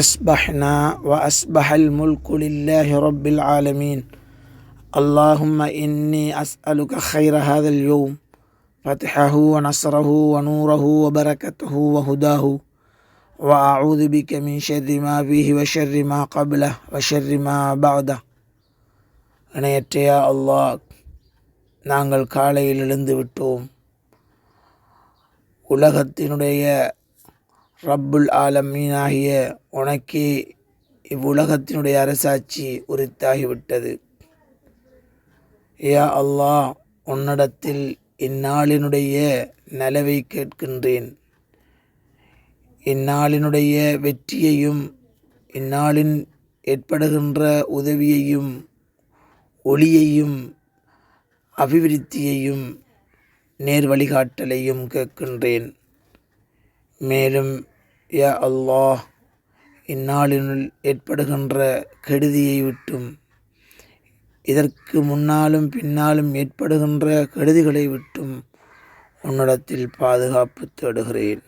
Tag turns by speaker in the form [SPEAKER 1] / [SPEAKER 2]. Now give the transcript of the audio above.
[SPEAKER 1] أصبحنا وأصبح الملك لله رب العالمين. اللهم إني أسألك خير هذا اليوم، فتحه ونصره ونوره وبركته وهداه، وأعوذ بك من شر ما فيه وشر ما قبله وشر ما بعده. இணையற்ற யா அல்லாஹ், நாங்கள் காலையில் எழுந்து விட்டோம். உலகத்தினுடைய ரப்புல் ஆலமீனாகிய உனக்கே இவ்வுலகத்தினுடைய அரசாட்சி உரித்தாகிவிட்டது. யா அல்லாஹ், உன்னிடத்தில் இந்நாளினுடைய நலவை கேட்கின்றேன். இந்நாளினுடைய வெற்றியையும் இந்நாளின் ஏற்படுகின்ற உதவியையும் ஒளியையும் அபிவிருத்தியையும் நேர் வழிகாட்டலையும் கேட்கின்றேன். மேலும் யா அல்லாஹ், இந்நாளினுள் ஏற்படுகின்ற கெடுதியை விட்டும் இதற்கு முன்னாலும் பின்னாலும் ஏற்படுகின்ற கெடுதிகளை விட்டும் உன்னிடத்தில் பாதுகாப்பு தேடுகிறேன்.